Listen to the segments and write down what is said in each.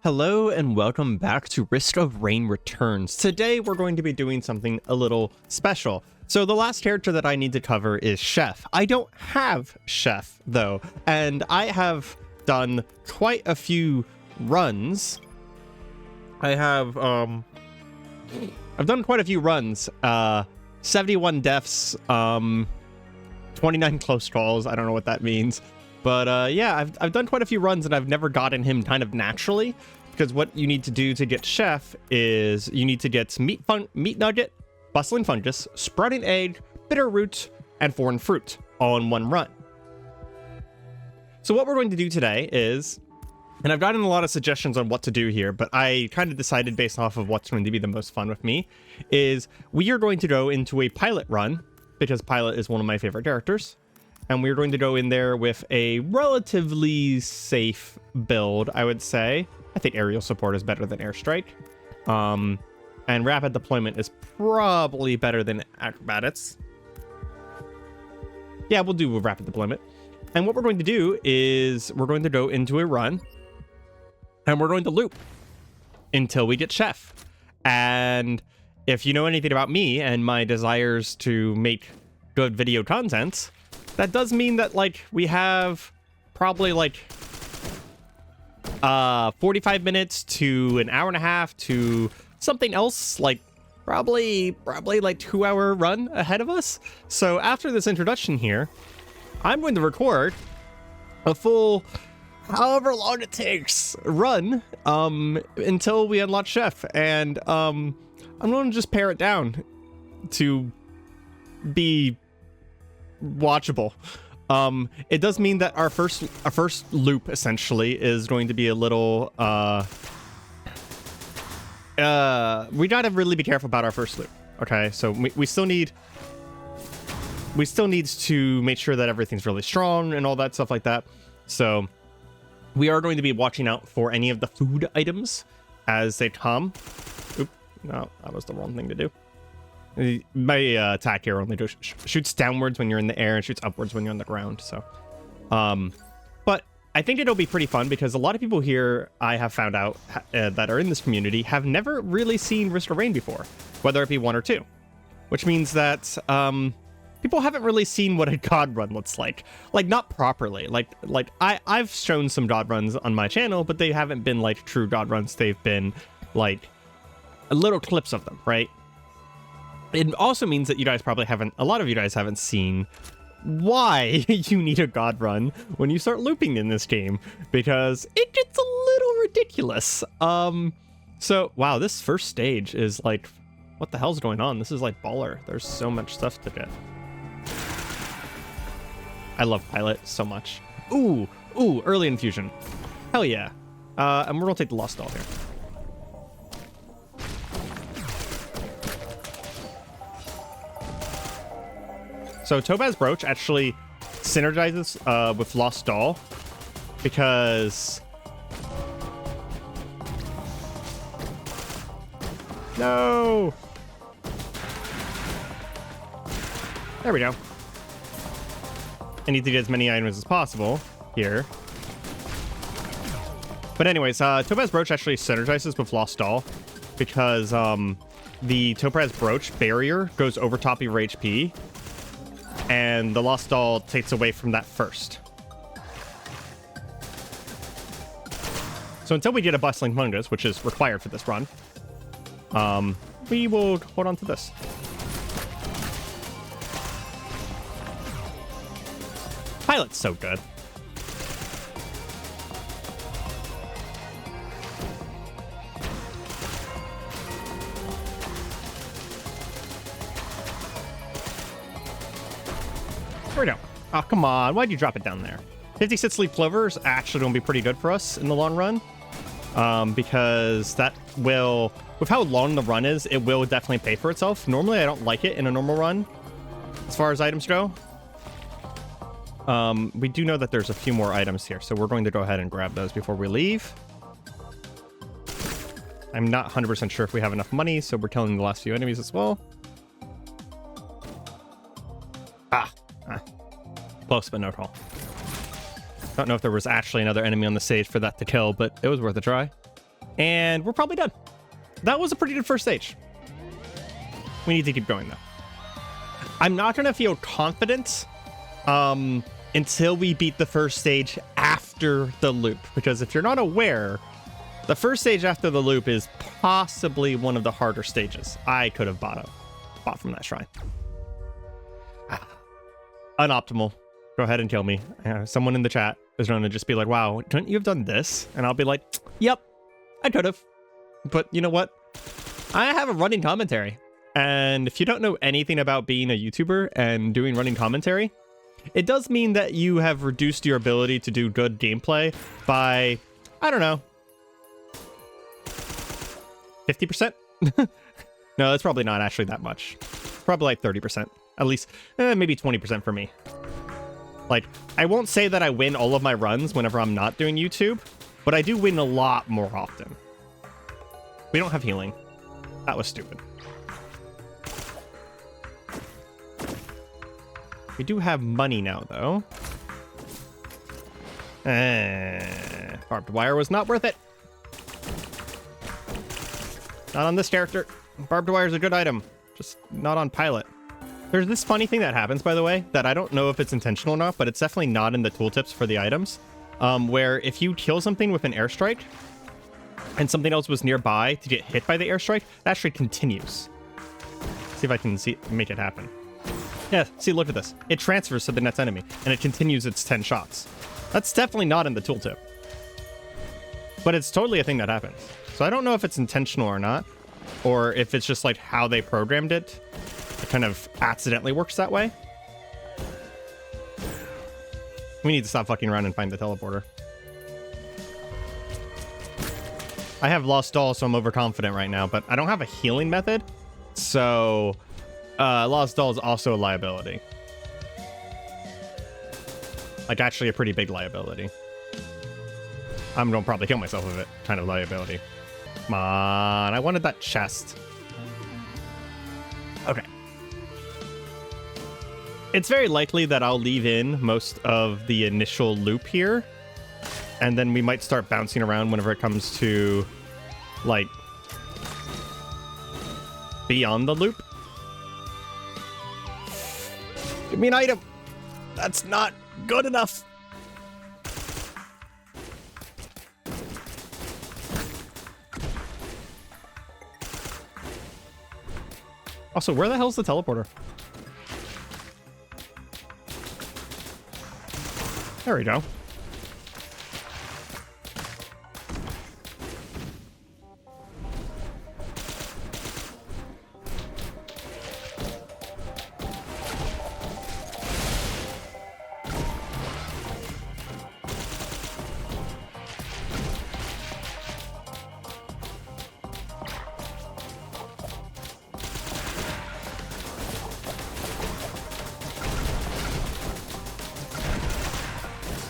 Hello and welcome back to Risk of Rain Returns. Today we're going to be doing something a little special. So the last character that I need to cover is Chef. I don't have Chef though, and I have done quite a few runs. I've done quite a few runs. 71 deaths, 29 close calls. I don't know what that means. But yeah, I've done quite a few runs and I've never gotten him kind of naturally, because what you need to do to get Chef is you need to get meat nugget, bustling fungus, sprouting egg, bitter root, and foreign fruit all in one run. So what we're going to do today is, and I've gotten a lot of suggestions on what to do here, but I kind of decided based off of what's going to be the most fun with me, is we are going to go into a pilot run, because Pilot is one of my favorite characters. And we're going to go in there with a relatively safe build, I would say. I think aerial support is better than airstrike. And rapid deployment is probably better than acrobatics. Yeah, we'll do a rapid deployment. And what we're going to do is we're going to go into a run. And we're going to loop until we get Chef. And if you know anything about me and my desires to make good video content, that does mean that, like, we have probably, like, 45 minutes to an hour and a half to something else, like, probably like 2-hour run ahead of us. So after this introduction here, I'm going to record a full, however long it takes, run until we unlock Chef. And I'm going to just pare it down to be watchable. It does mean that our first loop essentially is going to be a little we gotta really be careful about our first loop. Okay, so we still need to make sure that everything's really strong and all that stuff like that. So we are going to be watching out for any of the food items as they come. Oop, no, that was the wrong thing to do. My attack here only shoots downwards when you're in the air and shoots upwards when you're on the ground. So, but I think it'll be pretty fun because a lot of people here I have found out that are in this community have never really seen Risk of Rain before, whether it be 1 or 2, which means that people haven't really seen what a god run looks like not properly. Like I've shown some god runs on my channel, but they haven't been like true god runs. They've been like little clips of them, right? It also means that a lot of you guys haven't seen why you need a god run when you start looping in this game, because it gets a little ridiculous. So wow, this first stage is like, what the hell's going on? This is like baller. There's so much stuff to get. I love Pilot so much. Ooh, early infusion. Hell yeah. And we're gonna take the Lost Doll here. So Topaz Brooch actually synergizes with Lost Doll because... No! There we go. I need to get as many items as possible here. But anyways, Topaz Brooch actually synergizes with Lost Doll because the Topaz Brooch barrier goes over top of your HP. And the Lost Doll takes away from that first. So until we get a bustling fungus, which is required for this run, we will hold on to this. Pilot's so good. There we go. Oh, come on. Why'd you drop it down there? 56 leaf clover is actually going to be pretty good for us in the long run. Because that will, with how long the run is, it will definitely pay for itself. Normally, I don't like it in a normal run, as far as items go. We do know that there's a few more items here, so we're going to go ahead and grab those before we leave. I'm not 100% sure if we have enough money, so we're killing the last few enemies as well. Close, but no call. Don't know if there was actually another enemy on the stage for that to kill, but it was worth a try. And we're probably done. That was a pretty good first stage. We need to keep going, though. I'm not going to feel confident until we beat the first stage after the loop. Because if you're not aware, the first stage after the loop is possibly one of the harder stages I could have bought from that shrine. Unoptimal. Go ahead and kill me. Someone in the chat is going to just be like, wow, couldn't you have done this? And I'll be like, yep, I could have. But you know what? I have a running commentary. And if you don't know anything about being a YouTuber and doing running commentary, it does mean that you have reduced your ability to do good gameplay by, I don't know, 50%? No, that's probably not actually that much. Probably like 30%. At least, maybe 20% for me. Like, I won't say that I win all of my runs whenever I'm not doing YouTube, but I do win a lot more often. We don't have healing. That was stupid. We do have money now, though. Barbed wire was not worth it. Not on this character. Barbed wire is a good item, just not on pilot. There's this funny thing that happens, by the way, that I don't know if it's intentional or not, but it's definitely not in the tooltips for the items, where if you kill something with an airstrike and something else was nearby to get hit by the airstrike, it actually continues. See if I can make it happen. Yeah, see, look at this. It transfers to the next enemy, and it continues its 10 shots. That's definitely not in the tooltip. But it's totally a thing that happens. So I don't know if it's intentional or not, or if it's just like how they programmed it. It kind of accidentally works that way. We need to stop fucking around and find the teleporter. I have Lost Doll, so I'm overconfident right now, but I don't have a healing method. So, Lost Doll is also a liability. Like, actually a pretty big liability. I'm gonna probably kill myself with it. Kind of liability. Come on, I wanted that chest. Okay. It's very likely that I'll leave in most of the initial loop here, and then we might start bouncing around whenever it comes to, like, beyond the loop. Give me an item. That's not good enough. Also, where the hell's the teleporter? There we go.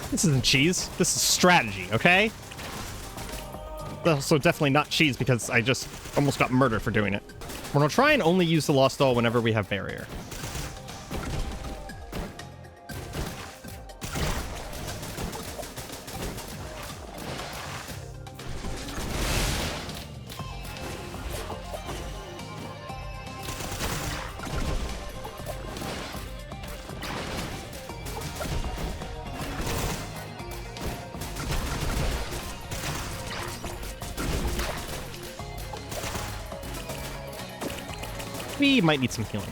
This isn't cheese. This is strategy, okay? Also, definitely not cheese because I just almost got murdered for doing it. We're gonna try and only use the Lost Doll whenever we have barrier. We might need some healing.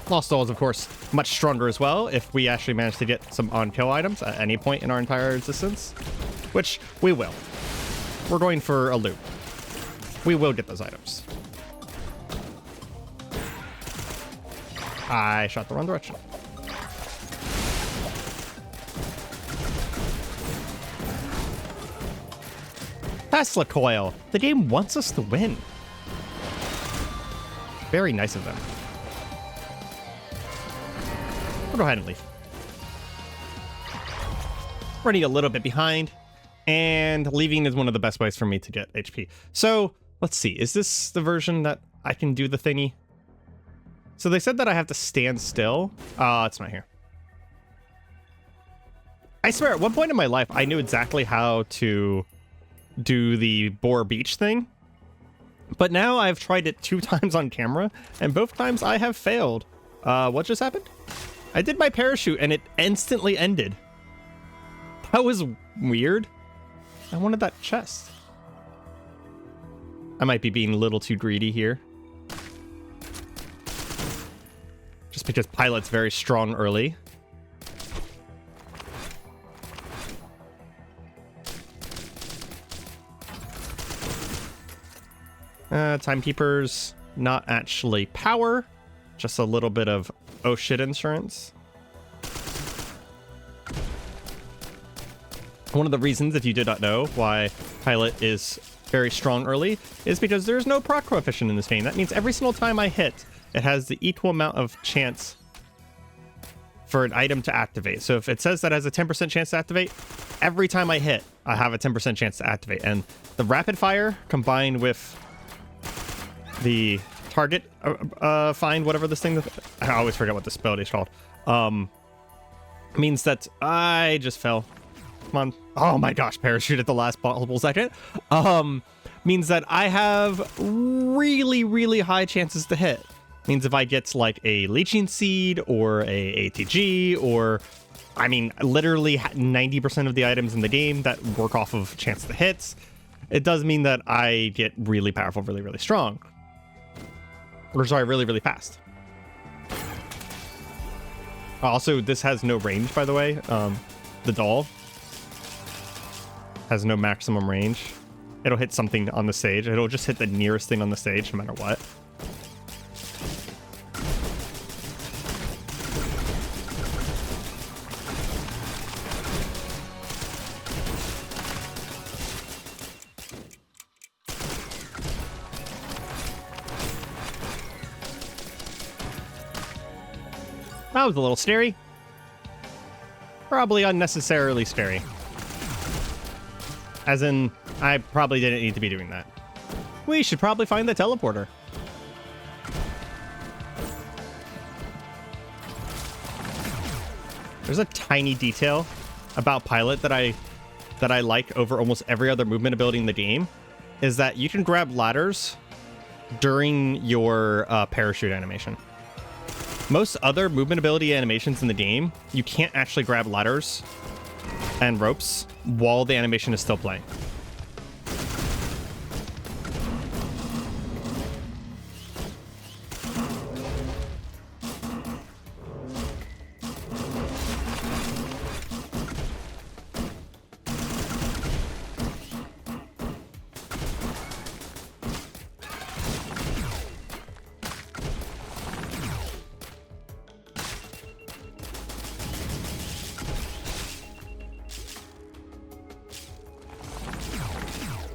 Lost Doll is, of course, much stronger as well if we actually manage to get some on-kill items at any point in our entire existence, which we will. We're going for a loop. We will get those items. I shot the wrong direction. Tesla coil. The game wants us to win. Very nice of them. We'll go ahead and leave. Running a little bit behind. And leaving is one of the best ways for me to get HP. So let's see. Is this the version that I can do the thingy? So they said that I have to stand still. It's not here. I swear, at one point in my life, I knew exactly how to do the Boar Beach thing. But now I've tried it 2 times on camera, and both times I have failed. What just happened? I did my parachute, and it instantly ended. That was weird. I wanted that chest. I might be being a little too greedy here. Just because Pilot's very strong early. Timekeepers, not actually power, just a little bit of oh shit insurance. One of the reasons, if you did not know, why Pilot is very strong early is because there's no proc coefficient in this game. That means every single time I hit, it has the equal amount of chance for an item to activate. So if it says that has a 10% chance to activate, every time I hit, I have a 10% chance to activate. And the rapid fire combined with the target find, whatever this thing, I always forget what the spell is called, means that I just fell. Come on. Oh my gosh, parachute at the last possible second. Means that I have really, really high chances to hit. Means if I get like a leeching seed or a ATG or, I mean, literally 90% of the items in the game that work off of chance to hits, it does mean that I get really powerful, really, really strong. Or sorry, really, really fast. Also, this has no range, by the way. The doll has no maximum range. It'll hit something on the stage. It'll just hit the nearest thing on the stage, no matter what. That was a little scary. Probably unnecessarily scary. As in, I probably didn't need to be doing that. We should probably find the teleporter. There's a tiny detail about Pilot that I like over almost every other movement ability in the game, is that you can grab ladders during your parachute animation. Most other movement ability animations in the game, you can't actually grab ladders and ropes while the animation is still playing.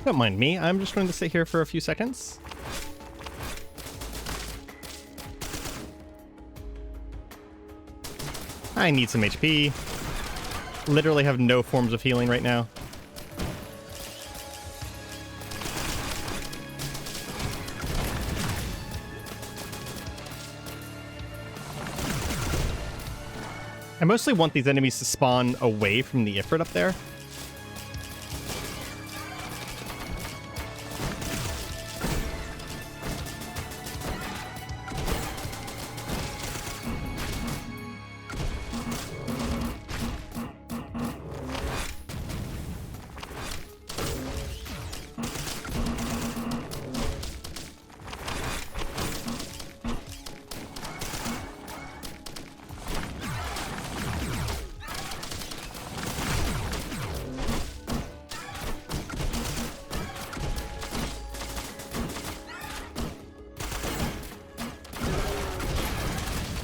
Don't mind me, I'm just going to sit here for a few seconds. I need some HP. Literally have no forms of healing right now. I mostly want these enemies to spawn away from the Ifrit up there.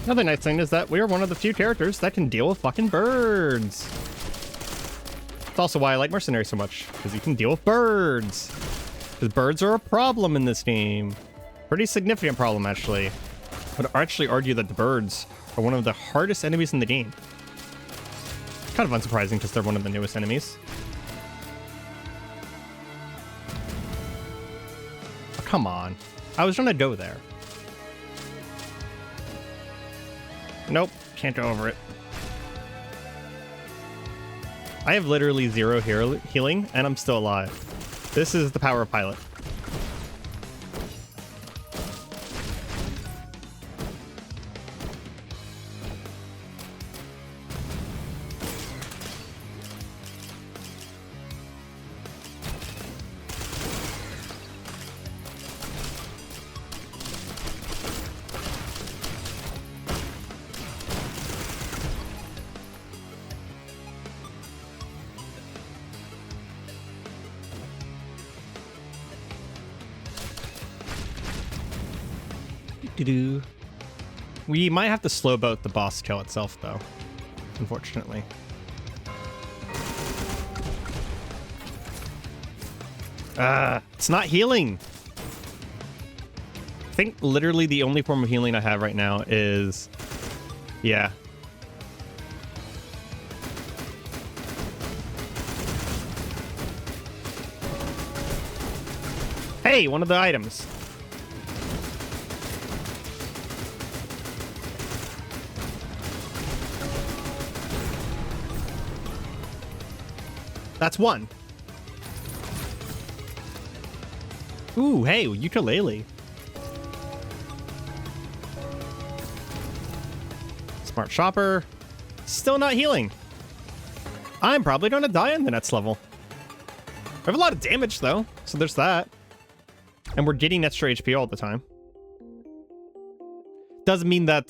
Another nice thing is that we are one of the few characters that can deal with fucking birds. It's also why I like Mercenary so much, because you can deal with birds. Because birds are a problem in this game. Pretty significant problem, actually. I'd actually argue that the birds are one of the hardest enemies in the game. Kind of unsurprising, because they're one of the newest enemies. come on. I was trying to go there. Nope, can't go over it. I have literally 0 healing, and I'm still alive. This is the power of Pilot. We might have to slow boat the boss kill itself, though, unfortunately. It's not healing. I think literally the only form of healing I have right now is... yeah. Hey, one of the items. That's one. Ooh, hey, ukulele. Smart shopper. Still not healing. I'm probably going to die in the next level. I have a lot of damage, though, so there's that. And we're getting extra HP all the time. Doesn't mean that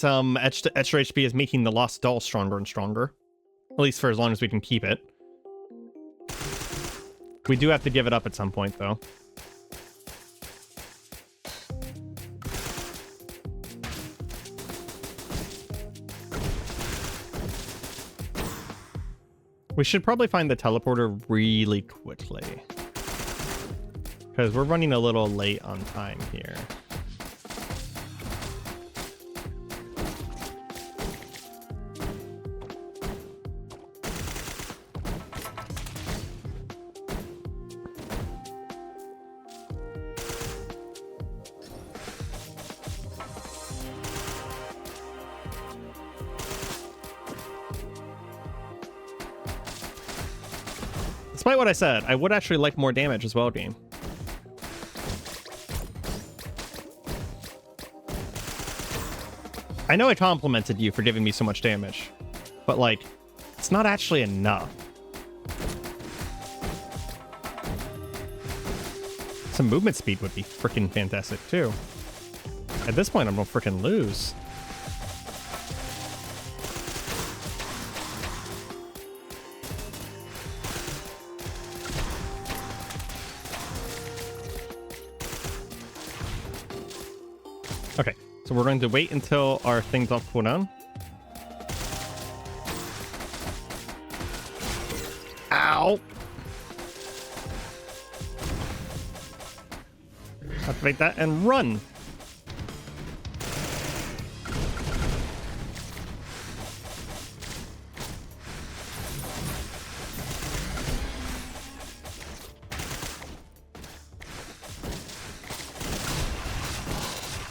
extra HP is making the Lost Doll stronger and stronger. At least for as long as we can keep it. We do have to give it up at some point, though. We should probably find the teleporter really quickly. Because we're running a little late on time here. Despite what I said, I would actually like more damage as well, game. I know I complimented you for giving me so much damage, but like, it's not actually enough. Some movement speed would be freaking fantastic too. At this point, I'm gonna freaking lose. Okay, so we're going to wait until our thing's off cooldown. Ow! Activate that and run!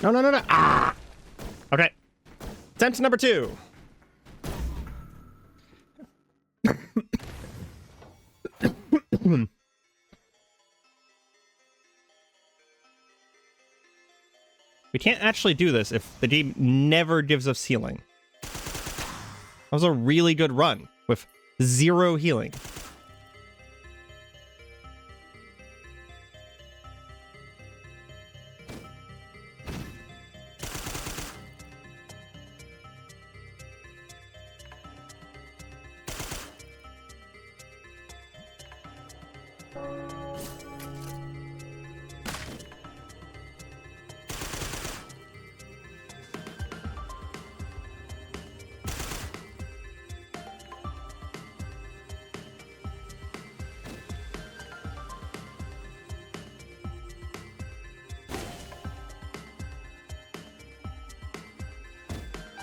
No, no, no, no. Ah! Okay. Attempt number 2. We can't actually do this if the game never gives us healing. That was a really good run with 0 healing.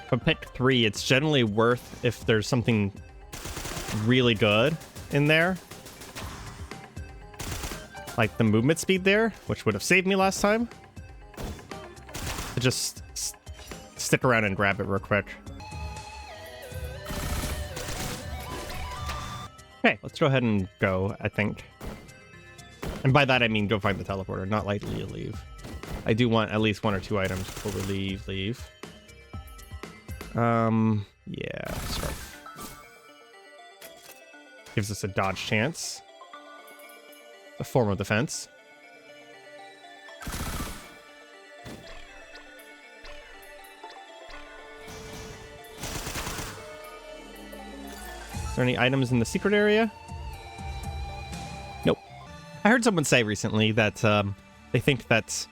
For pick 3, it's generally worth if there's something really good in there. like the movement speed there, which would have saved me last time. To just stick around and grab it real quick. Okay, let's go ahead and go, I think. And by that I mean go find the teleporter, not likely to leave. I do want at least 1 or 2 items before we leave. Yeah, start. Gives us a dodge chance. A form of defense. Is there any items in the secret area? Nope. I heard someone say recently that they think that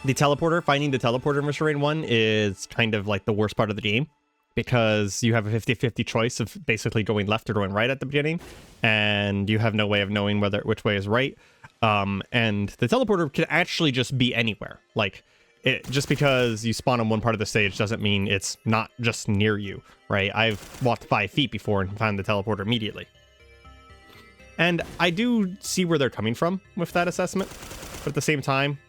the teleporter, finding the teleporter in Mr. Rain 1 is kind of like the worst part of the game, because you have a 50-50 choice of basically going left or going right at the beginning, and you have no way of knowing which way is right. And the teleporter can actually just be anywhere. Like, just because you spawn on one part of the stage doesn't mean it's not just near you, right? I've walked 5 feet before and found the teleporter immediately. And I do see where they're coming from with that assessment, but at the same time,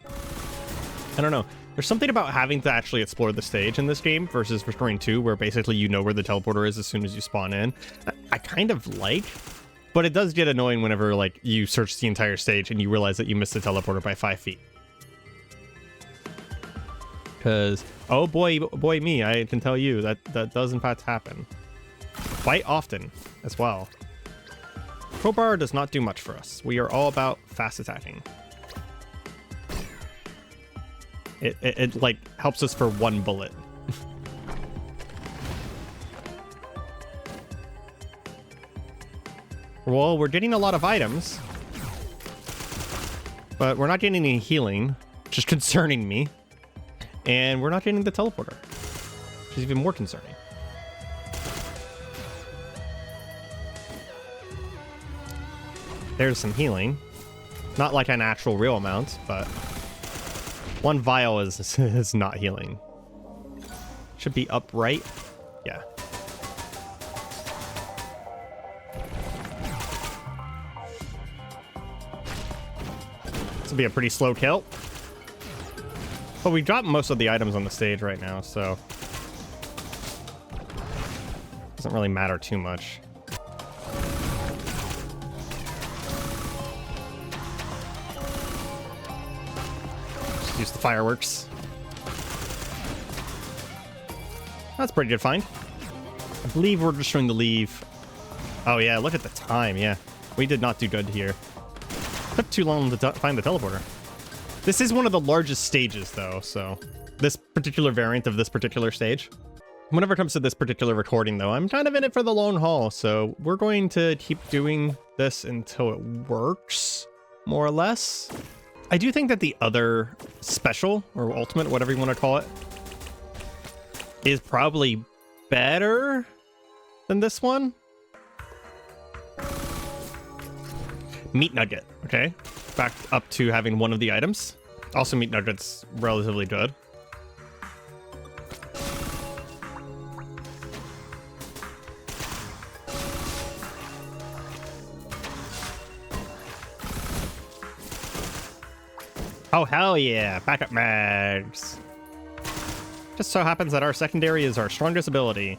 I don't know. There's something about having to actually explore the stage in this game versus Restoring 2, where basically you know where the teleporter is as soon as you spawn in. I kind of like, but it does get annoying whenever like you search the entire stage and you realize that you missed the teleporter by 5 feet. Because, oh boy me, I can tell you that does in fact happen. Quite often as well. Crowbar does not do much for us. We are all about fast attacking. It like helps us for 1 bullet. Well, we're getting a lot of items, but we're not getting any healing, which is concerning me. And we're not getting the teleporter, which is even more concerning. There's some healing. Not like an actual real amount, but 1 vial is not healing. Should be upright. Yeah. This will be a pretty slow kill. But we got most of the items on the stage right now, so doesn't really matter too much. Just use the fireworks. That's a pretty good find. I believe we're just trying to leave. Oh yeah, look at the time. Yeah, we did not do good here. Took too long to find the teleporter. This is one of the largest stages, though, so this particular variant of this particular stage. Whenever it comes to this particular recording, though, I'm kind of in it for the long haul, so we're going to keep doing this until it works, more or less. I do think that the other special, or ultimate, whatever you want to call it, is probably better than this one. Meat Nugget, okay? Back up to having 1 of the items. Also, Meat Nugget's relatively good. Oh, hell yeah. Backup mags. Just so happens that our secondary is our strongest ability.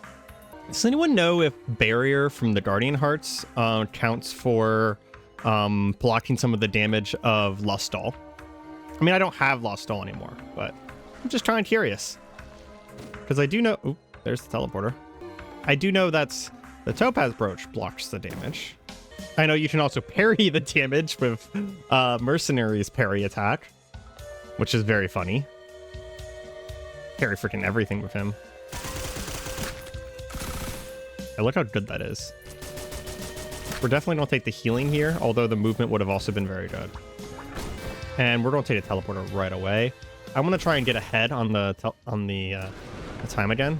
Does anyone know if Barrier from the Guardian Hearts counts for blocking some of the damage of Lustall? I mean, I don't have Lustall anymore, but I'm just trying curious. Because I do know... Oop, there's the teleporter. I do know that's the Topaz Brooch blocks the damage. I know you can also parry the damage with Mercenary's parry attack, which is very funny. Parry freaking everything with him. Hey, look how good that is. We're definitely going to take the healing here, although the movement would have also been very good. And we're going to take a teleporter right away. I want to try and get ahead on the time again.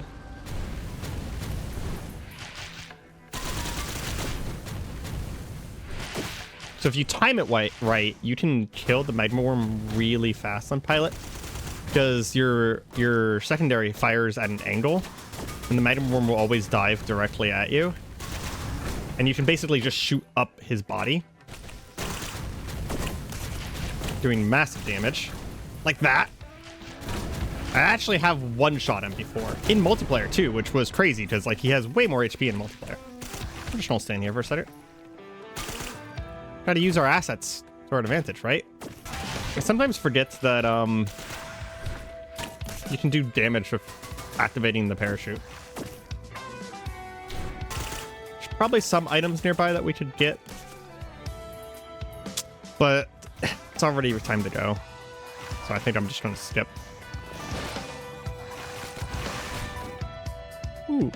So if you time it right, you can kill the Magma Worm really fast on Pilot, because your secondary fires at an angle, and the Magma Worm will always dive directly at you. And you can basically just shoot up his body. doing massive damage. Like that. I actually have one-shot him before. In multiplayer, too, which was crazy, because, like, he has way more HP in multiplayer. I'm just gonna stand here for a second. Gotta use our assets to our advantage, right? I sometimes forget that, you can do damage with activating the parachute. There's probably some items nearby that we could get. But it's already time to go. So I think I'm just gonna skip. Ooh.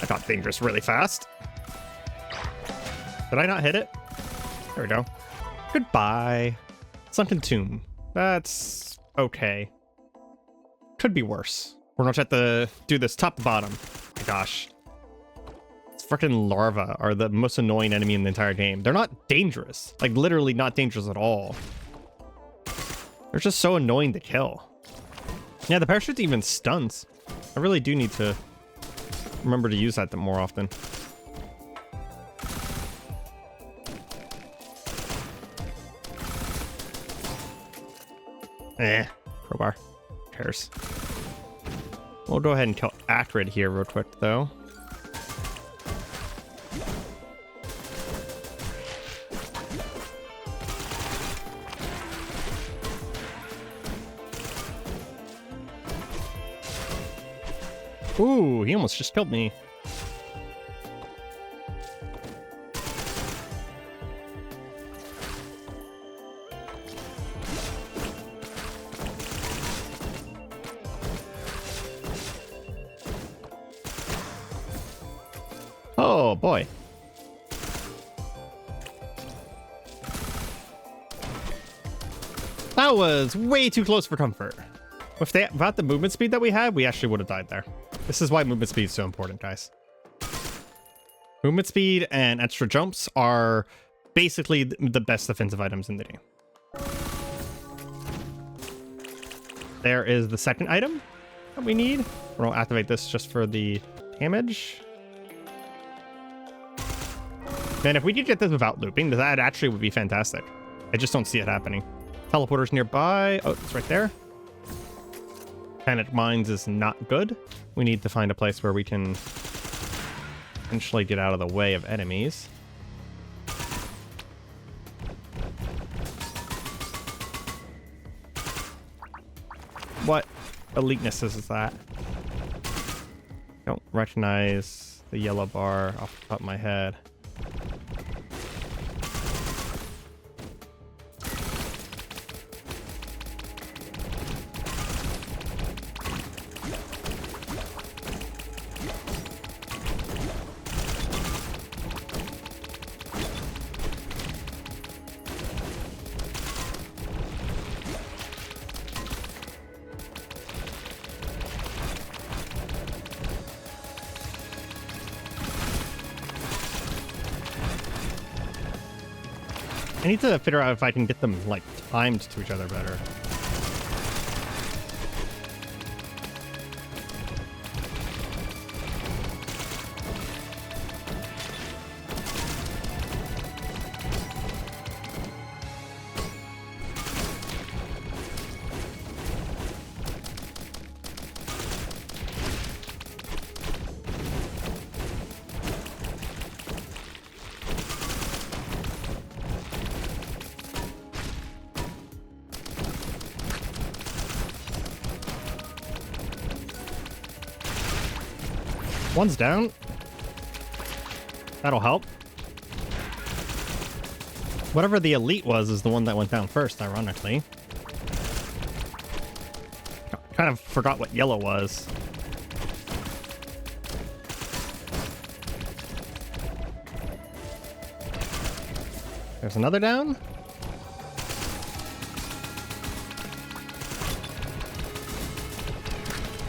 I got dangerous really fast. Did I not hit it? There we go. Goodbye. Sunken Tomb. That's okay. Could be worse. We're gonna have to do this top to bottom. Oh my gosh. It's freaking larvae are the most annoying enemy in the entire game. They're not dangerous. Like, literally not dangerous at all. They're just so annoying to kill. Yeah, the parachute even stuns. I really do need to remember to use that more often. Crowbar. Who cares? We'll go ahead and kill Acrid here real quick, though. Ooh, he almost just killed me. Oh, boy. That was way too close for comfort. Without the movement speed that we had, we actually would have died there. This is why movement speed is so important, guys. Movement speed and extra jumps are basically the best defensive items in the game. There is the second item that we need. We're gonna activate this just for the damage. Man, if we could get this without looping, that actually would be fantastic. I just don't see it happening. Teleporter's nearby. Oh, it's right there. Panic Mines is not good. We need to find a place where we can potentially get out of the way of enemies. What eliteness is that? Don't recognize the yellow bar off the top of my head. I need to figure out if I can get them, like, timed to each other better. One's down. That'll help. Whatever the elite was is the one that went down first, ironically. Kind of forgot what yellow was. There's another down.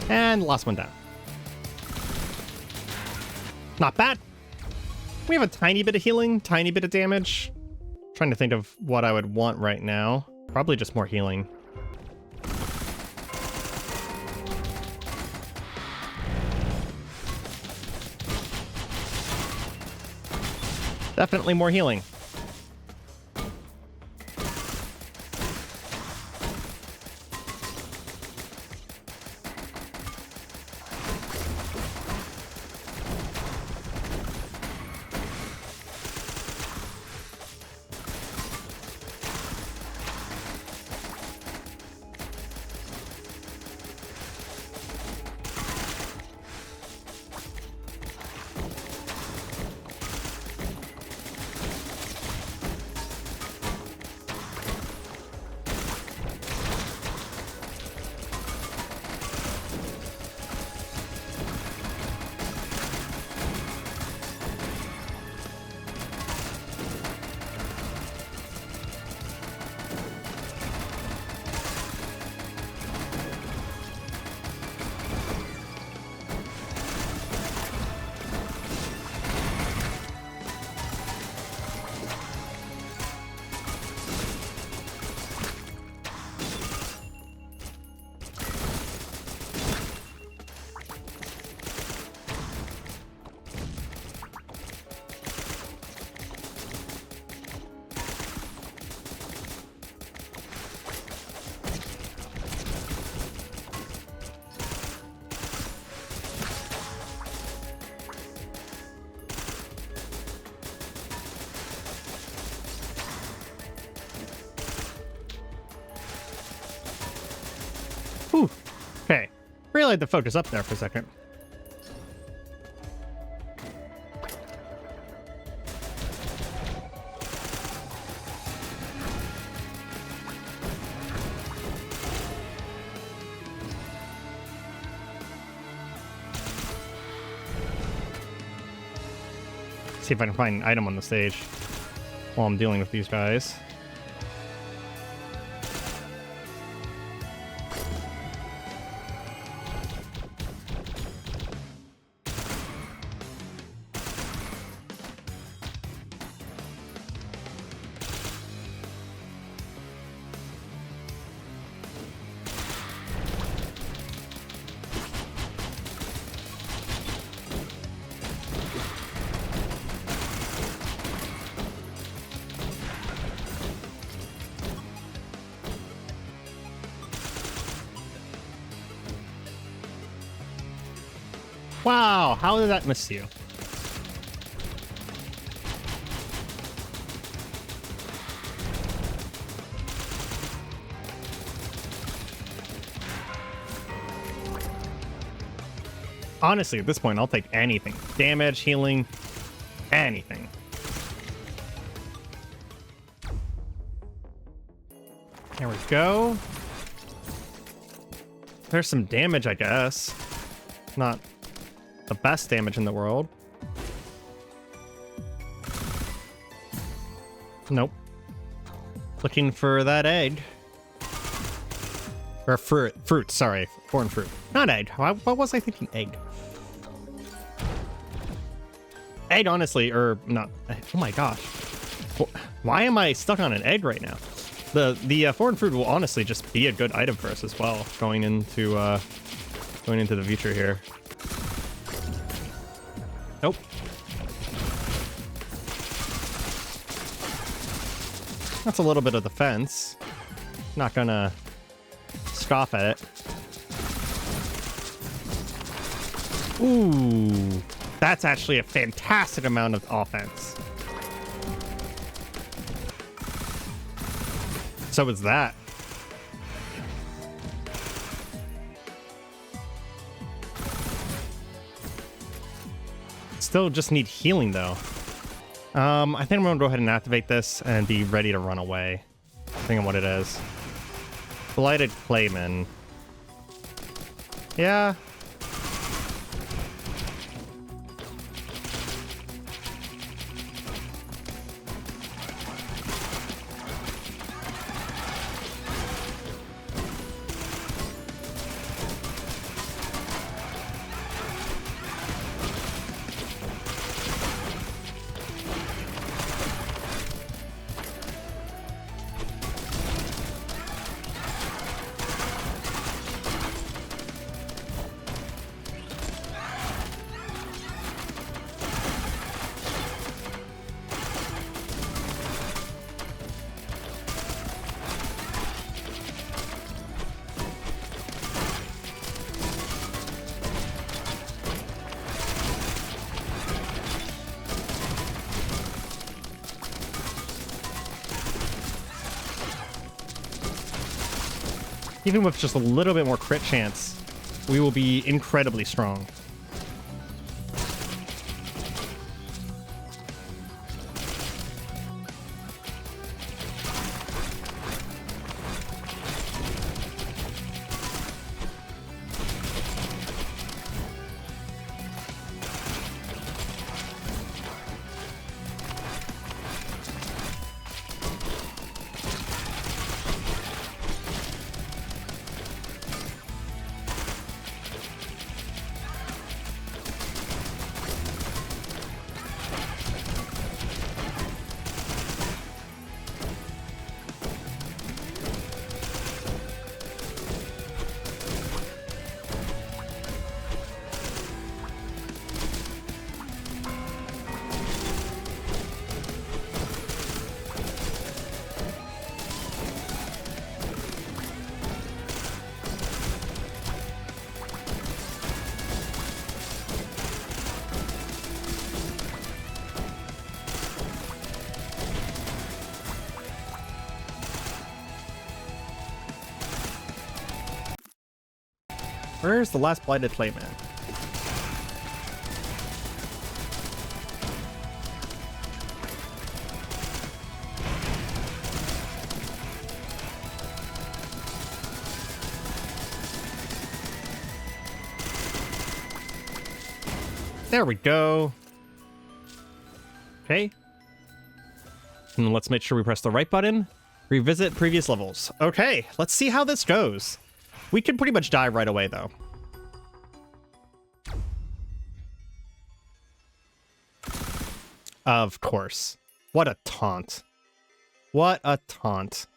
And last one down. Not bad. We have a tiny bit of healing, tiny bit of damage. Trying to think of what I would want right now. Probably just more healing. Definitely more healing. Okay. Really like the focus up there for a second. See if I can find an item on the stage while I'm dealing with these guys. Wow, how did that miss you? Honestly, at this point, I'll take anything. Damage, healing, anything. There we go. There's some damage, I guess. Not the best damage in the world. Nope. Looking for that egg. Or fruit, sorry. Foreign fruit. Not egg. What was I thinking? Egg. Egg, honestly, or not. Oh my gosh. Why am I stuck on an egg right now? The foreign fruit will honestly just be a good item for us as well, going into the future here. Nope. That's a little bit of defense. Not gonna scoff at it. Ooh, that's actually a fantastic amount of offense. So is that. Still just need healing though. I think I'm gonna go ahead and activate this and be ready to run away. Depending on what it is. Blighted Clayman. Yeah. Even with just a little bit more crit chance, we will be incredibly strong. Where's the last blighted playman? There we go. Okay. And let's make sure we press the right button. Revisit previous levels. Okay, let's see how this goes. We can pretty much die right away, though. Of course. What a taunt. What a taunt.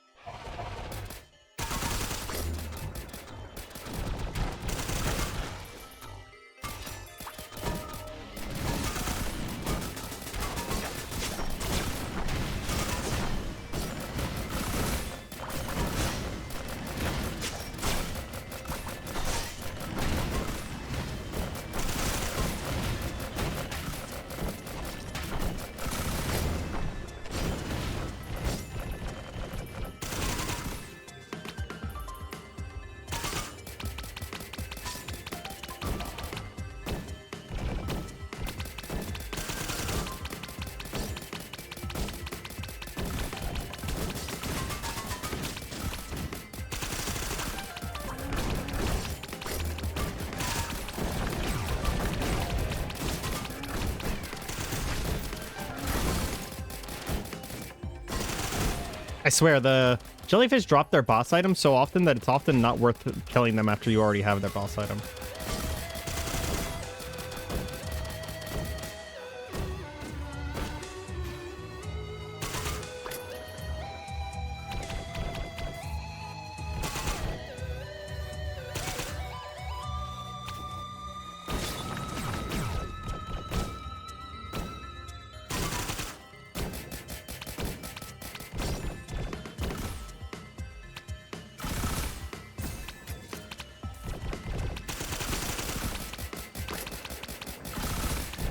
I swear, the jellyfish drop their boss item so often that it's often not worth killing them after you already have their boss item.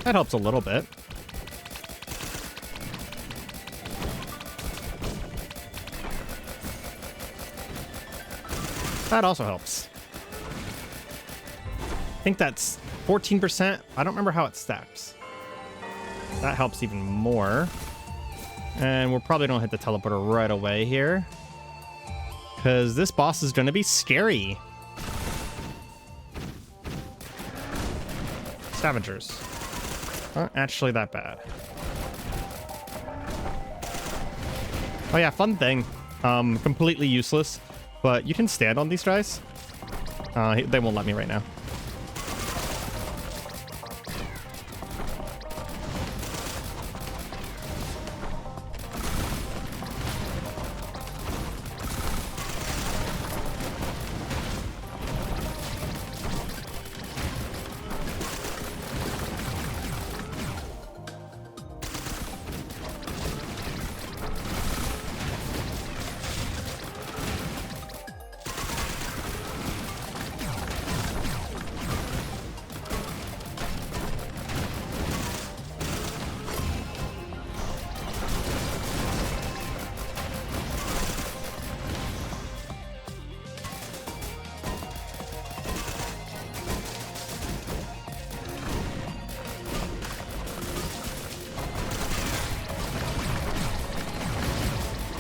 That helps a little bit. That also helps. I think that's 14%. I don't remember how it stacks. That helps even more. And we're probably gonna hit the teleporter right away here, because this boss is gonna be scary. Scavengers. Not actually that bad. Oh yeah, fun thing. Completely useless, but you can stand on these guys. They won't let me right now.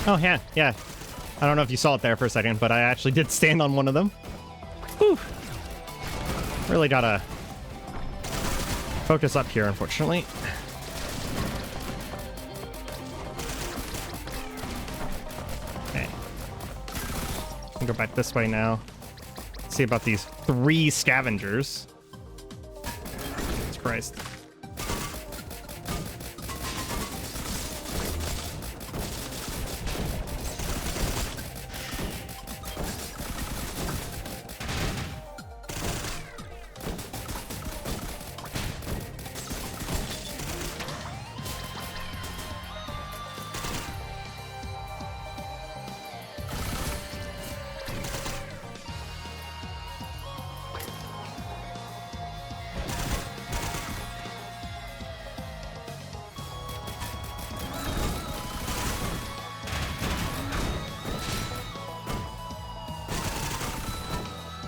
Oh, yeah, yeah. I don't know if you saw it there for a second, but I actually did stand on one of them. Whew. Really gotta focus up here, unfortunately. Okay. I'll go back this way now. Let's see about these 3 scavengers. Jesus Christ.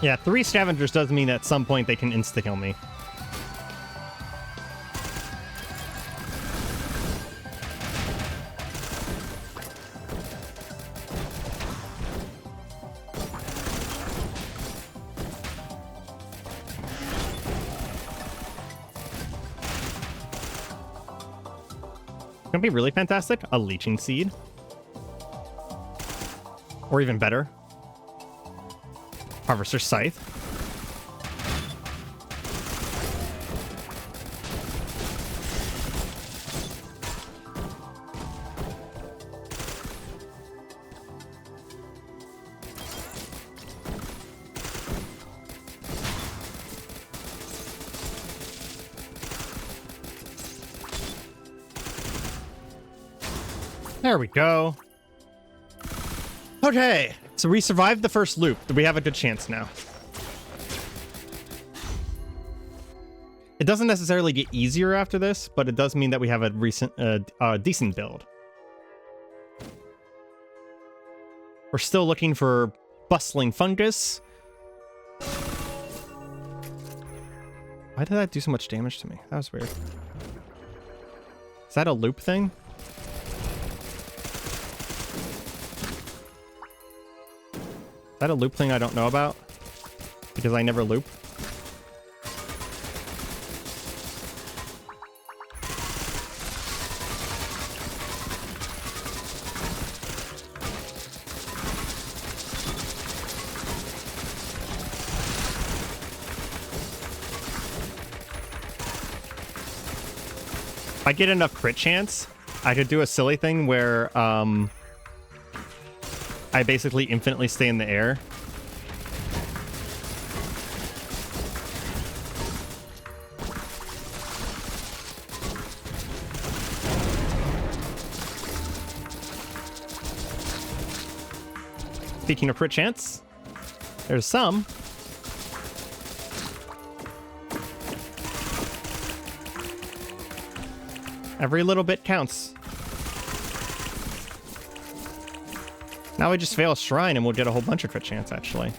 Yeah, 3 scavengers does mean at some point they can insta-kill me. Gonna be really fantastic. A leeching seed. Or even better. Harvester's Scythe. There we go. Okay, so we survived the first loop. Do we have a good chance now? It doesn't necessarily get easier after this, but it does mean that we have a decent build. We're still looking for bustling fungus. Why did that do so much damage to me? That was weird. Is that a loop thing? Is that a loop thing I don't know about? Because I never loop. If I get enough crit chance, I could do a silly thing where I basically infinitely stay in the air. Speaking of crit chance, there's some. Every little bit counts. Now we just fail a shrine and we'll get a whole bunch of crit chance, actually.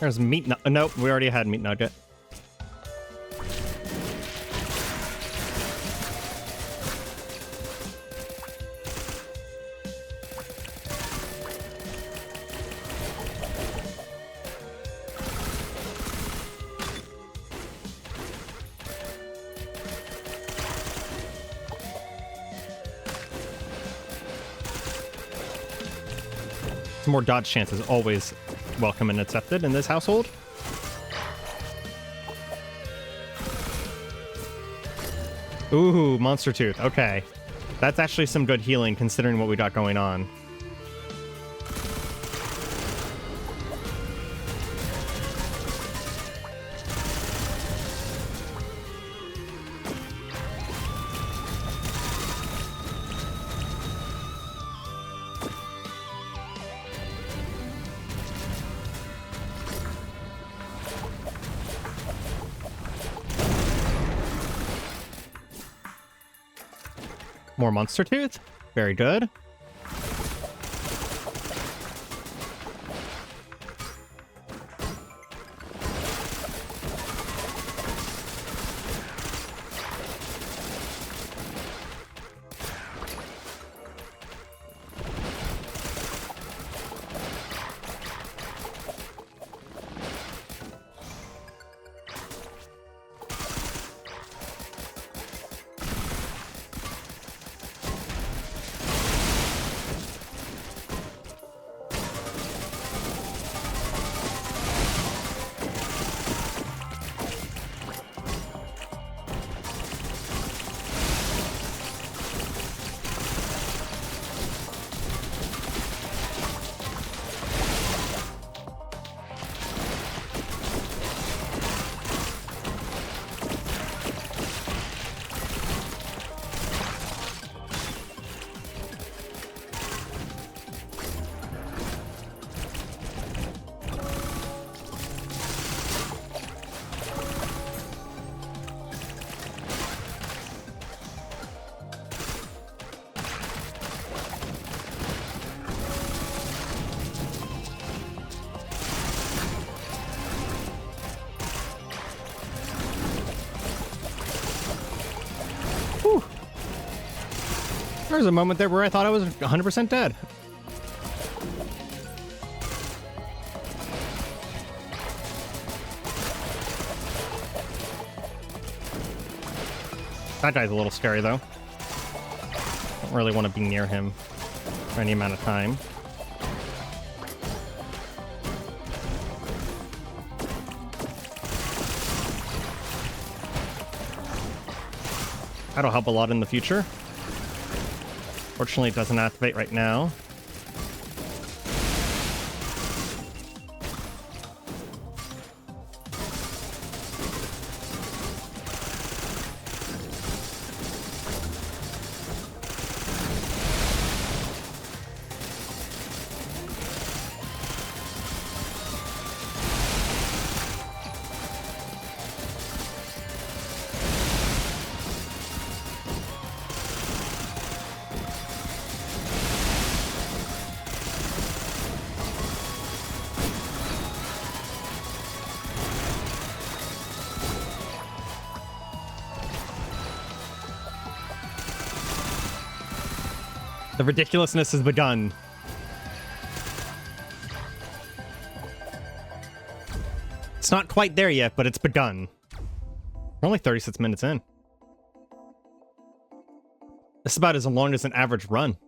There's meat nugget. Nope, we already had meat nugget. More dodge chance is always welcome and accepted in this household. Ooh, monster tooth. Okay. That's actually some good healing considering what we got going on. More monster tooth. Very good. There was a moment there where I thought I was 100% dead. That guy's a little scary, though. Don't really want to be near him for any amount of time. That'll help a lot in the future. Fortunately, it doesn't activate right now. The ridiculousness has begun. It's not quite there yet, but it's begun. We're only 36 minutes in. This is about as long as an average run.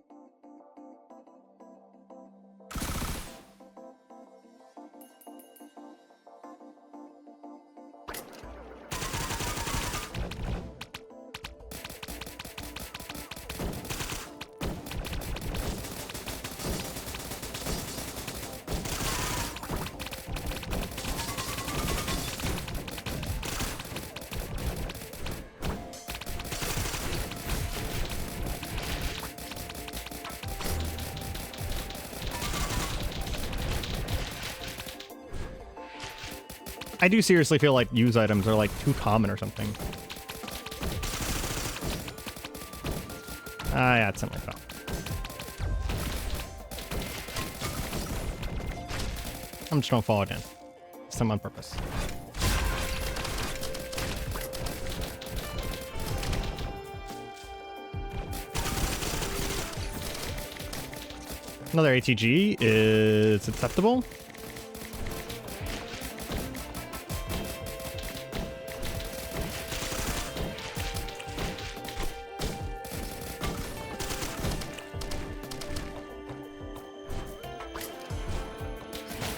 I do seriously feel like use items are like too common or something. Ah, yeah, it's something like that. I'm just gonna fall again. Some on purpose. Another ATG is acceptable.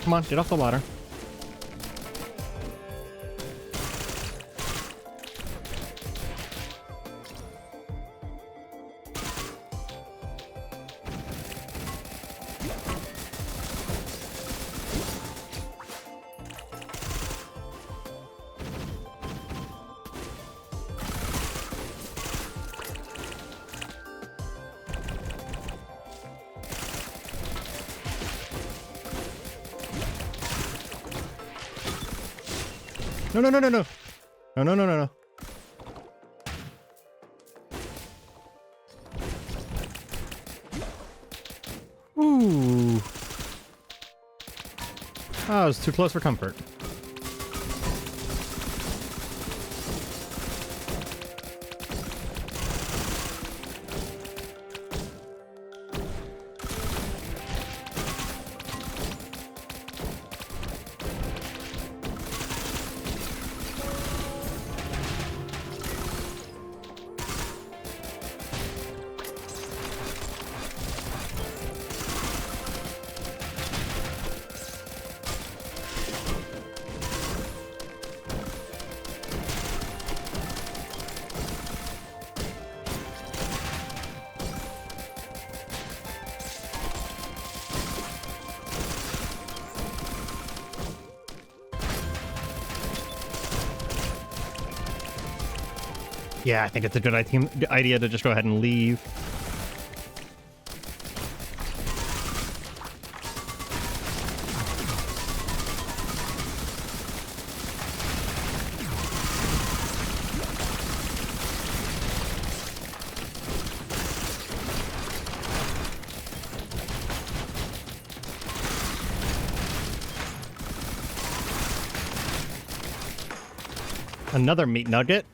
Come on, get off the ladder. No, no, no, no, no. No, no, no, no, no. Ooh. Oh, it was too close for comfort. Yeah, I think it's a good idea to just go ahead and leave. Another meat nugget.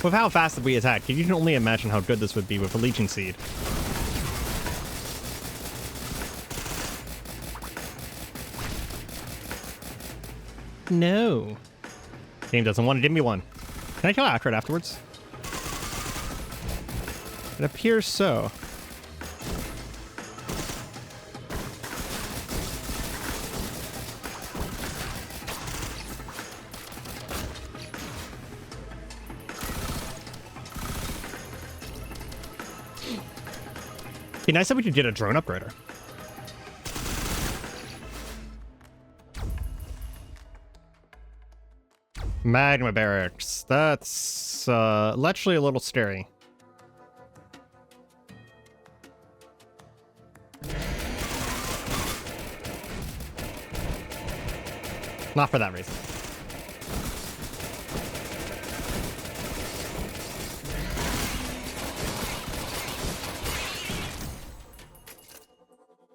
With how fast we attack, you can only imagine how good this would be with a Legion Seed. No. Game doesn't want to give me one. Can I kill Acrid afterwards? It appears so. Be nice if we could get a drone upgrader. Magma barracks. That's literally a little scary. Not for that reason.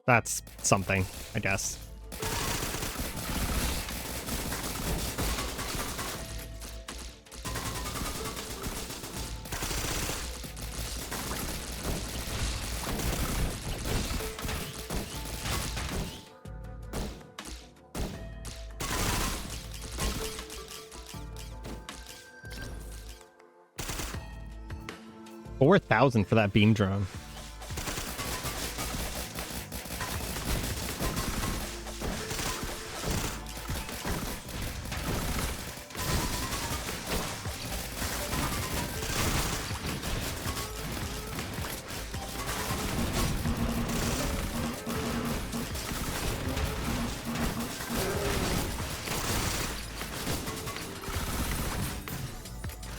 That's something, I guess. $4,000 for that beam drone.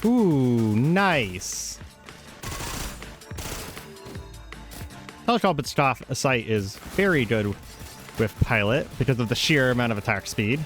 Ooh, nice. Telescope sight is very good with pilot because of the sheer amount of attack speed.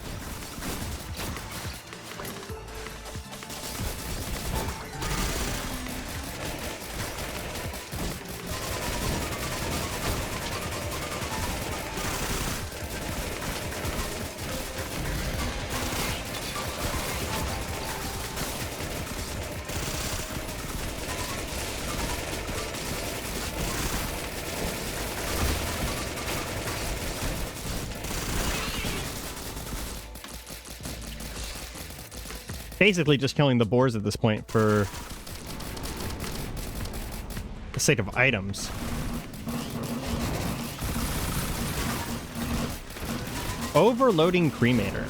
Basically just killing the boars at this point for the sake of items. Overloading cremator.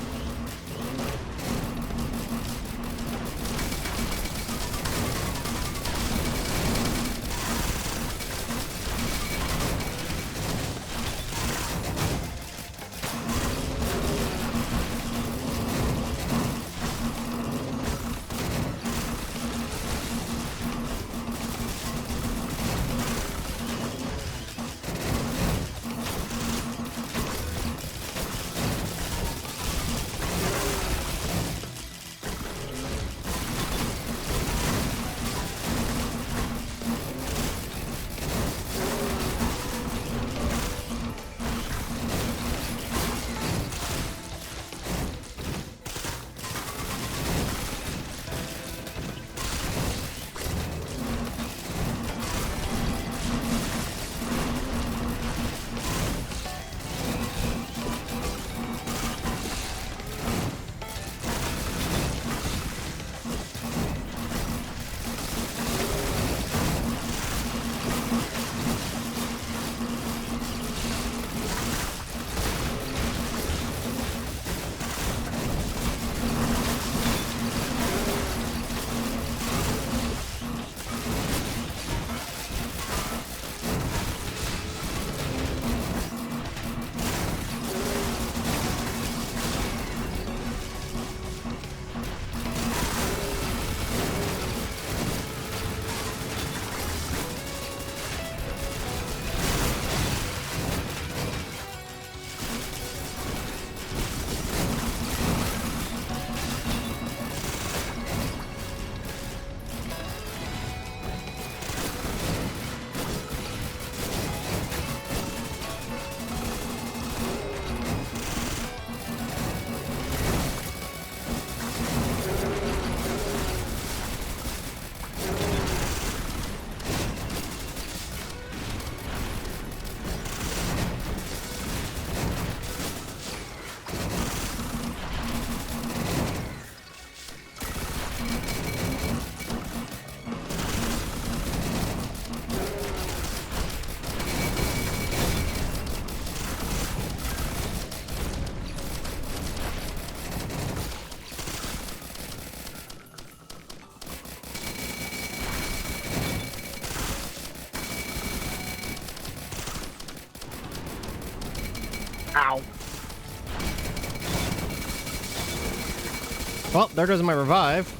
Well, there goes my revive.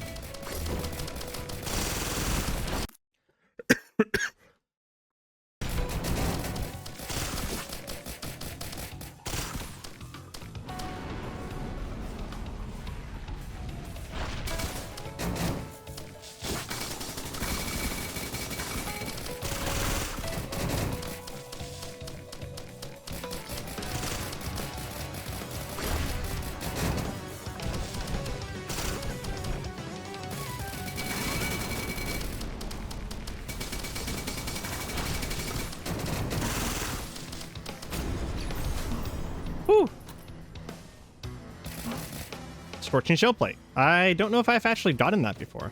Whew. Scorching shell plate. I don't know if I've actually gotten that before.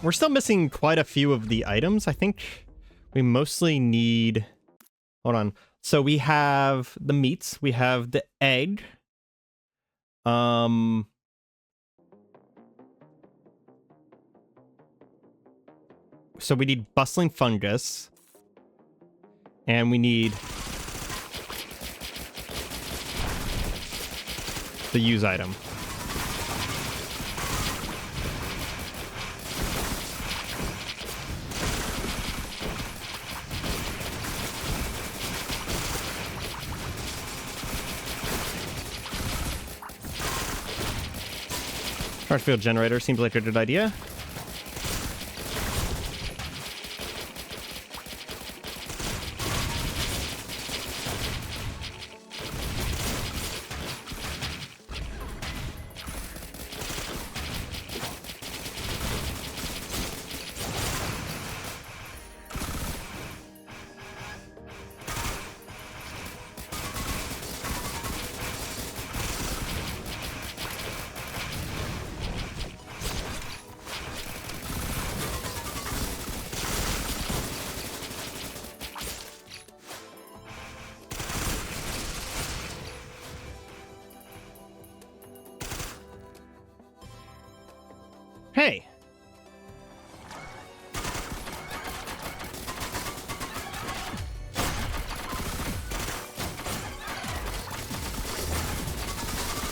We're still missing quite a few of the items. I think we mostly need... Hold on. So we have the meats. We have the egg. So we need bustling fungus. And we need the use item. Charge field generator seems like a good idea. Hey.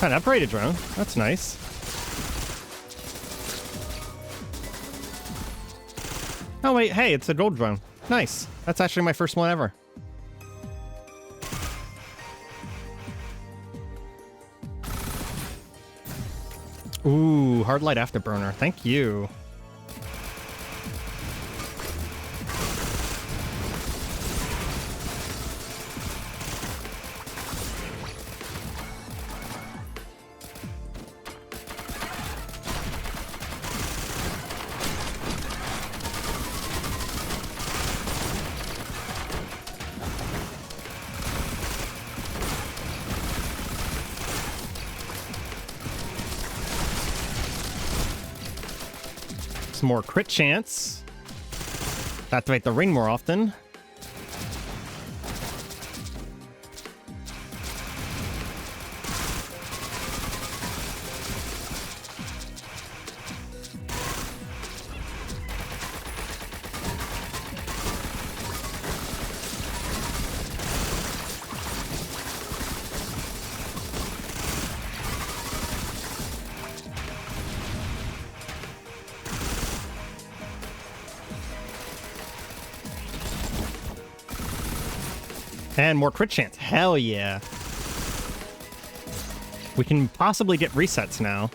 An upgraded drone. That's nice. Oh wait, hey, it's a gold drone. Nice. That's actually my first one ever. Ooh, hard light afterburner. Thank you. Some more crit chance. Activate the ring more often. And more crit chance. Hell yeah. We can possibly get resets now.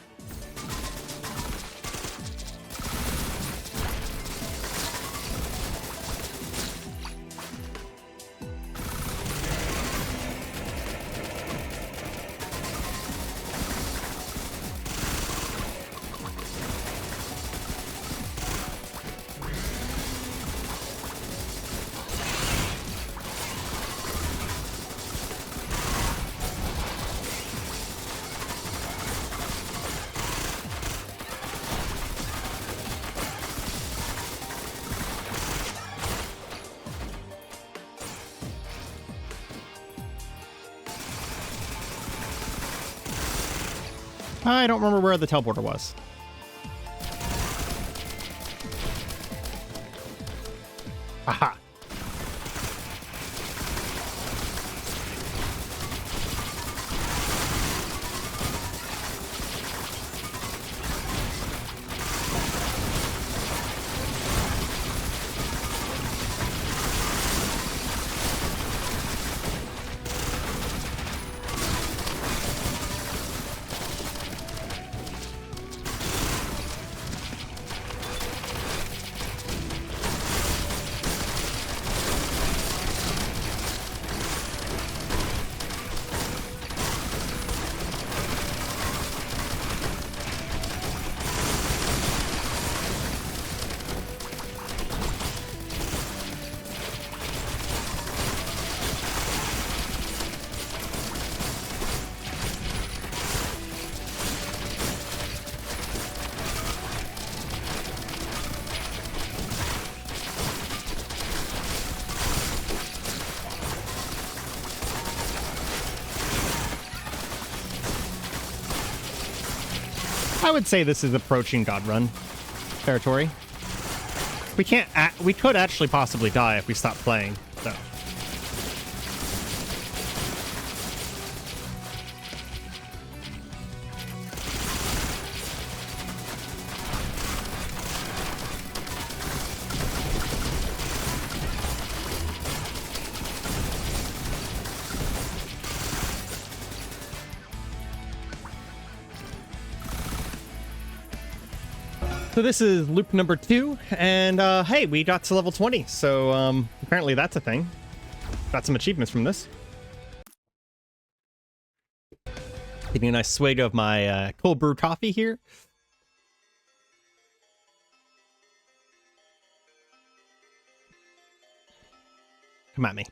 I don't remember where the teleporter was. Aha. I would say this is approaching God Run territory. We can't. We could actually possibly die if we stop playing, though. So this is loop number 2, and hey, we got to level 20, so apparently that's a thing. Got some achievements from this. Getting a nice swig of my cold brew coffee here. Come at me.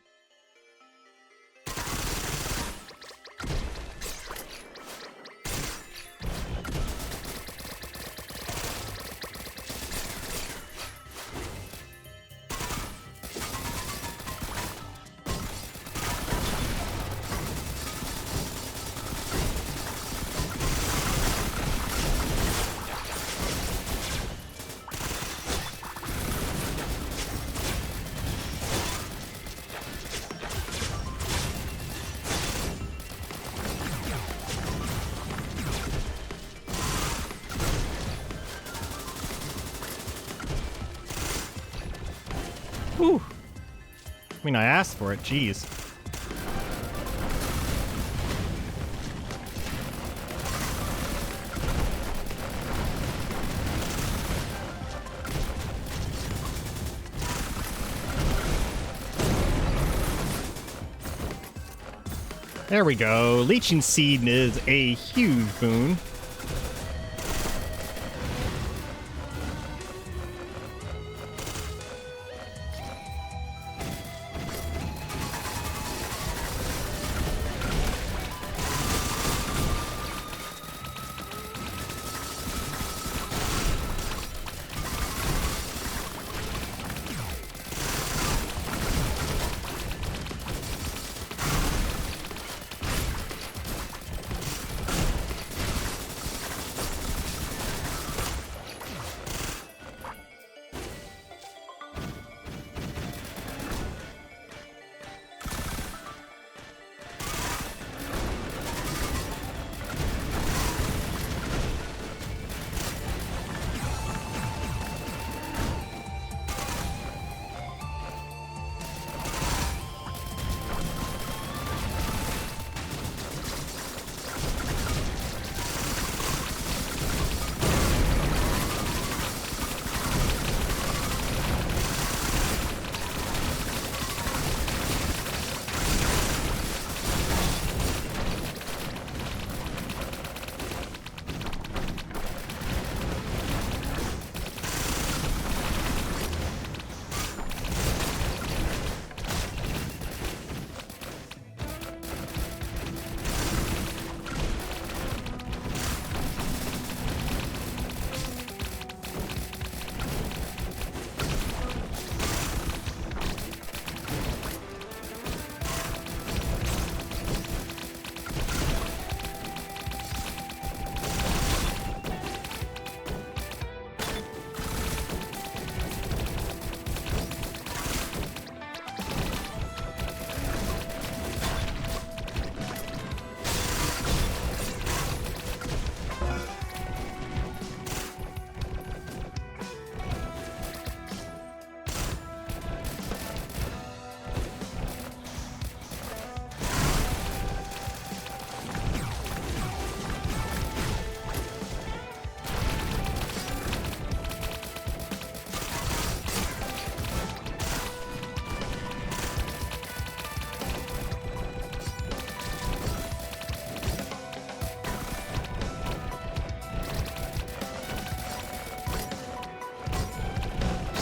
Whew. I mean, I asked for it, jeez. There we go. Leeching Seed is a huge boon.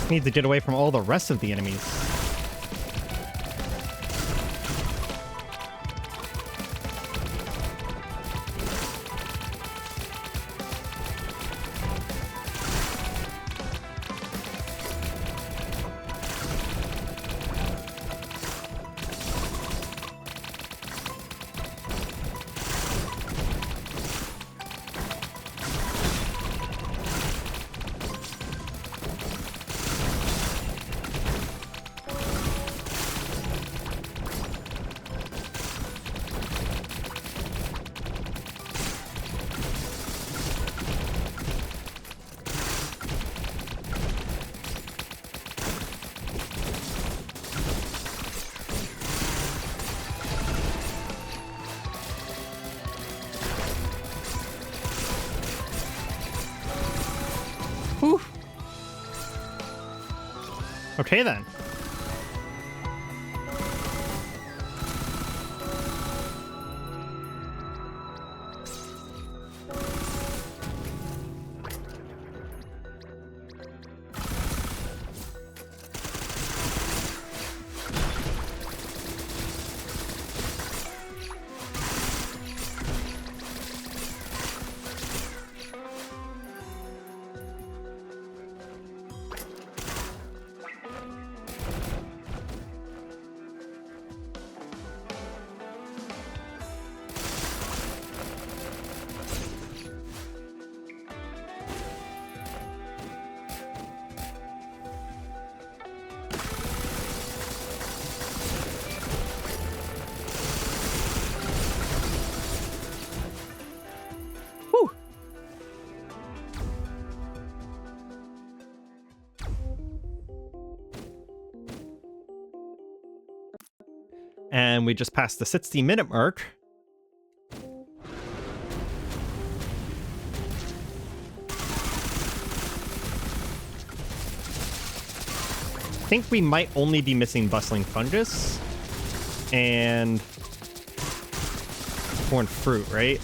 Need to get away from all the rest of the enemies. Okay, then. And we just passed the 60-minute mark. I think we might only be missing bustling fungus and corn fruit, right?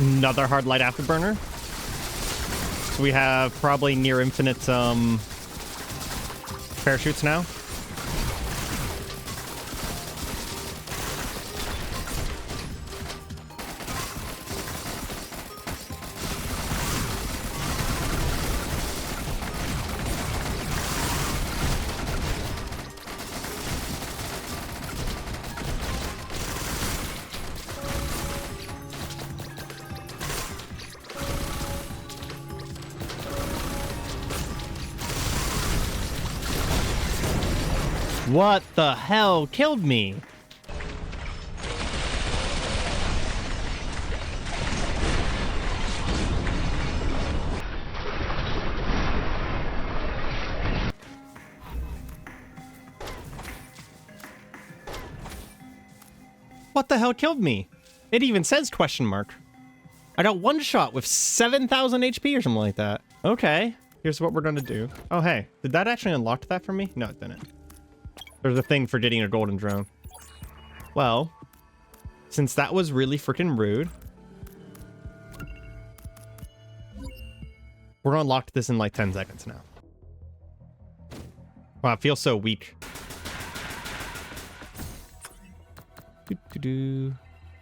Another hard light afterburner. So we have probably near infinite parachutes now. What the hell killed me? What the hell killed me? It even says question mark. I got one shot with 7,000 HP or something like that. Okay, here's what we're gonna do. Oh, hey, did that actually unlock that for me? No, it didn't. There's a thing for getting a golden drone. Well, since that was really freaking rude, we're gonna unlock this in like 10 seconds now. Wow, it feels so weak.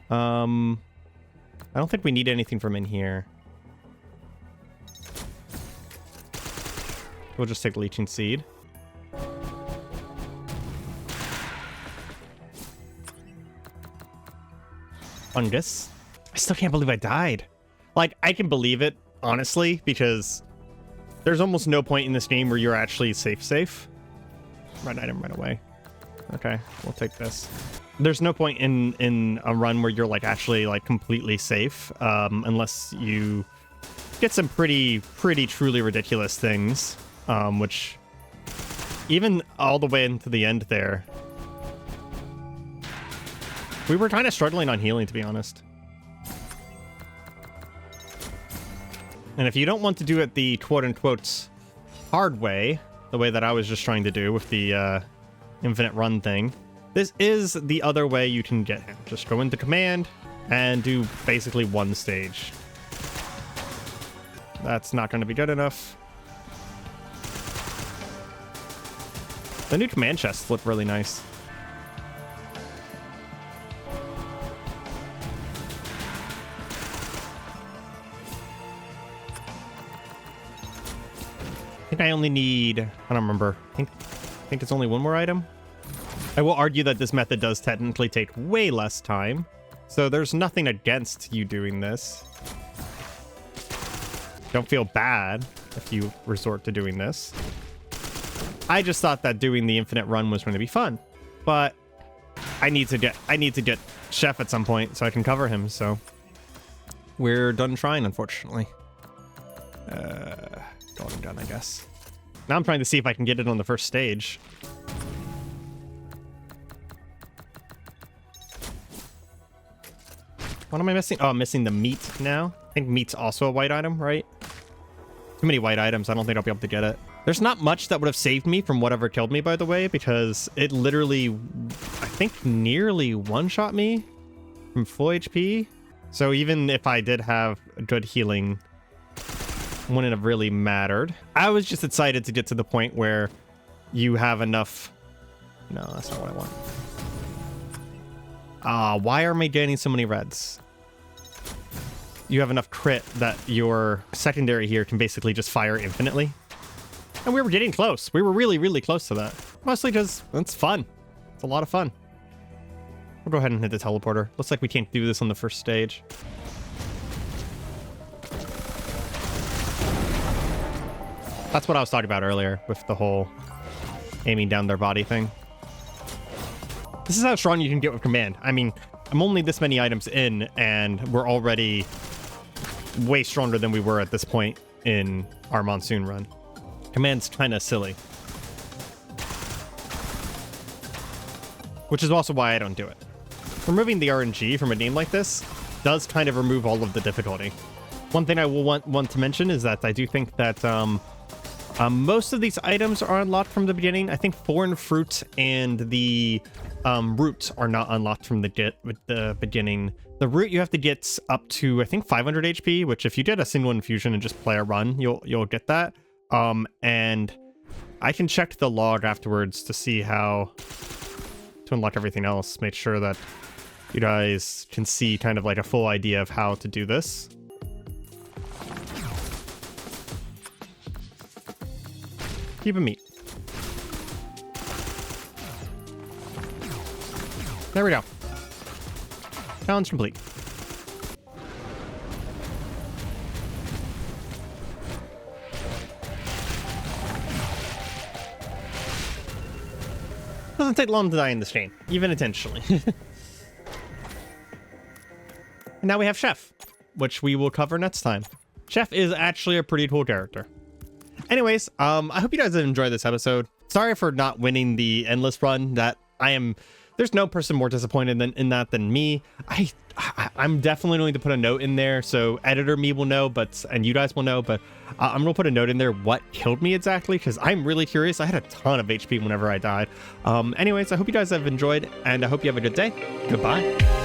I don't think we need anything from in here. We'll just take leeching seed. Fungus. I still can't believe I died. Like, I can believe it, honestly, because there's almost no point in this game where you're actually safe. Right item right away. Okay, we'll take this. There's no point in a run where you're like actually like completely safe, unless you get some pretty truly ridiculous things, which even all the way into the end there, we were kind of struggling on healing, to be honest. And if you don't want to do it the quote-unquote hard way, the way that I was just trying to do with the infinite run thing, this is the other way you can get him. Just go into command and do basically one stage. That's not going to be good enough. The new command chests look really nice. I think I only need, I don't remember. I think it's only one more item. I will argue that this method does technically take way less time. So there's nothing against you doing this. Don't feel bad if you resort to doing this. I just thought that doing the infinite run was going to be fun, but I need to get Chef at some point so I can cover him. So we're done trying, unfortunately. Golden gun, I guess. Now I'm trying to see if I can get it on the first stage. What am I missing? Oh, I'm missing the meat now. I think meat's also a white item, right? Too many white items. I don't think I'll be able to get it. There's not much that would have saved me from whatever killed me, by the way, because it literally, I think, nearly one-shot me from full HP. So even if I did have good healing, wouldn't have really mattered. I was just excited to get to the point where you have enough. No, that's not what I want. Why am I getting so many reds? You have enough crit that your secondary here can basically just fire infinitely. And we were getting close. We were really, really close to that. Mostly because it's fun. It's a lot of fun. We'll go ahead and hit the teleporter. Looks like we can't do this on the first stage. That's what I was talking about earlier with the whole aiming down their body thing. This is how strong you can get with command. I mean, I'm only this many items in, and we're already way stronger than we were at this point in our Monsoon run. Command's kind of silly. Which is also why I don't do it. Removing the RNG from a game like this does kind of remove all of the difficulty. One thing I will want to mention is that I do think that most of these items are unlocked from the beginning. I think foreign fruit and the root are not unlocked from the beginning. The root you have to get up to, I think, 500 HP, which if you did a single infusion and just play a run, you'll get that. And I can check the log afterwards to see how to unlock everything else. Make sure that you guys can see kind of like a full idea of how to do this. Keep a meat. There we go. Challenge complete. Doesn't take long to die in this game, even intentionally. And now we have Chef, which we will cover next time. Chef is actually a pretty cool character. Anyways, I hope you guys have enjoyed this episode. Sorry for not winning the endless run. There's no person more disappointed in that than me. I'm definitely going to put a note in there so editor me will know, and you guys will know, but I'm gonna put a note in there what killed me exactly, because I'm really curious. I had a ton of HP whenever I died. Anyways, I hope you guys have enjoyed, and I hope you have a good day. Goodbye.